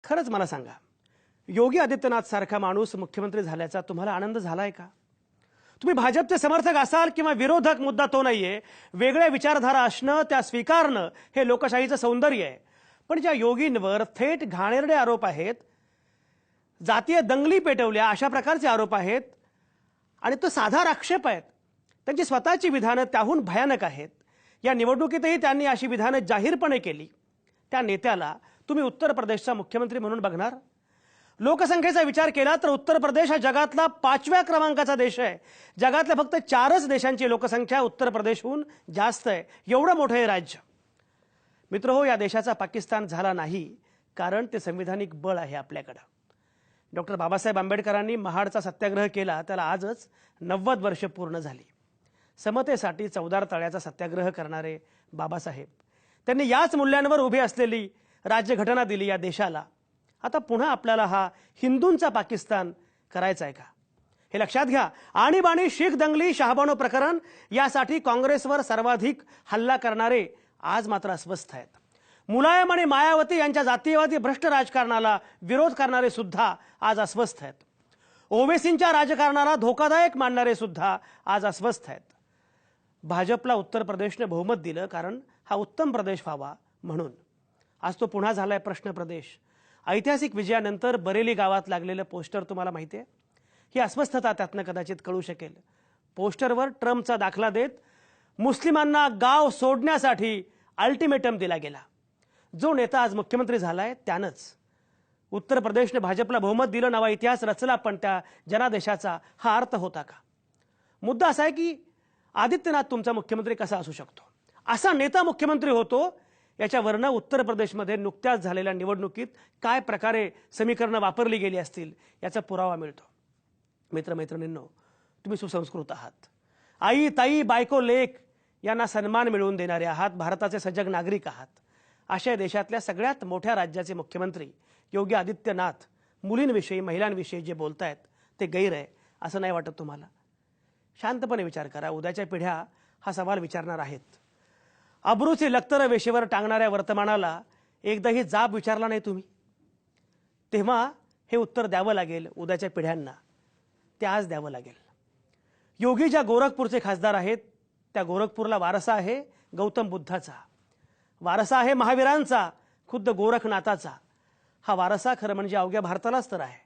खरंच मला सांगा, योगी आदित्यनाथ सारखा माणूस मुख्यमंत्री झाल्याचा तुम्हाला आनंद झालाय का? तुम्ही भाजपचे समर्थक असाल किंवा विरोधक, मुद्दा तो नाहीये. वेगळ्या विचारधारा असणं, त्या स्वीकारणं हे लोकशाहीचं सौंदर्य आहे. पण ज्या योगींवर थेट घाणेरडे आरोप आहेत, जातीय दंगली पेटवल्या अशा प्रकारचे आरोप आहेत आणि तो साधा आक्षेप आहेत, त्यांची स्वतःची विधानं त्याहून भयानक आहेत. या निवडणुकीतही त्यांनी अशी विधानं जाहीरपणे केली. त्या नेत्याला तुम्ही उत्तर प्रदेशचा मुख्यमंत्री म्हणून बघणार? लोकसंख्येचा विचार केला तर उत्तर प्रदेश हा जगातला 5व्या क्रमांकाचा देश आहे. जगातल्या फक्त 4च देशांची लोकसंख्या उत्तर प्रदेशहून जास्त आहे. एवढं मोठं हे राज्य. मित्रहो, या देशाचा पाकिस्तान झाला नाही कारण ते संविधानिक बळ आहे आपल्याकडे. डॉक्टर बाबासाहेब आंबेडकरांनी महाडचा सत्याग्रह केला, त्याला आजच 90 वर्ष पूर्ण झाली. समतेसाठी चौदार तळ्याचा सत्याग्रह करणारे बाबासाहेब, त्यांनी याच मूल्यांवर उभी असलेली राज्यघटना दिली या देशाला. आता पुन्हा आपल्याला हा हिंदूंचा पाकिस्तान करायचा आहे का? हे लक्षात घ्या. आणीबाणी, शीख दंगली, शहाबानो प्रकरण यासाठी काँग्रेसवर सर्वाधिक हल्ला करणारे आज मात्र अस्वस्थ आहेत. मुलायम आणि मायावती यांच्या जातीयवादी भ्रष्ट राजकारणाला विरोध करणारे सुद्धा आज अस्वस्थ आहेत. ओवेसींच्या राजकारणाला धोकादायक मानणारे सुद्धा आज अस्वस्थ आहेत. भाजपला उत्तर प्रदेशने बहुमत दिलं कारण हा उत्तम प्रदेश व्हावा म्हणून. आज तो पुन्हा झालाय प्रश्न प्रदेश. ऐतिहासिक विजयानंतर बरेली गावात लागलेलं पोस्टर तुम्हाला माहिती आहे? ही अस्वस्थता त्यातनं कदाचित कळू शकेल. पोस्टरवर ट्रम्पचा दाखला देत मुस्लिमांना गाव सोडण्यासाठी अल्टिमेटम दिला गेला. जो नेता आज मुख्यमंत्री झालाय त्यानंच उत्तर प्रदेशने भाजपला बहुमत दिलं, नवा इतिहास रचला. पण त्या जनादेशाचा हा अर्थ होता का? मुद्दा असा आहे की आदित्यनाथ तुमचा मुख्यमंत्री कसा असू शकतो? असा नेता मुख्यमंत्री होतो याच्यावरनं उत्तर प्रदेशमध्ये नुकत्याच झालेल्या निवडणुकीत काय प्रकारे समीकरणं वापरली गेली असतील याचा पुरावा मिळतो. मित्रमैत्रिणींनो, तुम्ही सुसंस्कृत आहात. आई, ताई, बायको, लेक यांना सन्मान मिळवून देणारे आहात. भारताचे सजग नागरिक आहात. अशा देशातल्या सगळ्यात मोठ्या राज्याचे मुख्यमंत्री योगी आदित्यनाथ मुलींविषयी, महिलांविषयी जे बोलतायत ते गैर आहे असं नाही वाटत तुम्हाला? शांतपणे विचार करा. उद्याच्या पिढ्या हा सवाल विचारणार आहेत. अब्रूची लक्तर वेशीवर टांगणाऱ्या वर्तमानाला एकदाही जाब विचारला नाही तुम्ही, तेव्हा हे उत्तर द्यावं लागेल उद्याच्या पिढ्यांना. ते आज द्यावं लागेल. योगी ज्या गोरखपूरचे खासदार आहेत, त्या गोरखपूरला वारसा आहे गौतम बुद्धाचा, वारसा आहे महावीरांचा, खुद्द गोरखनाथाचा. हा वारसा खरं म्हणजे अवघ्या भारतालाच तर आहे.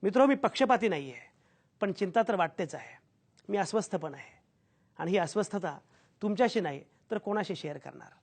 मित्रो, मी पक्षपाती नाही आहे, पण चिंता तर वाटतेच आहे. मी अस्वस्थ पण आहे. आणि ही अस्वस्थता तुमच्याशी नाही तर कोणाशी शेअर करणार?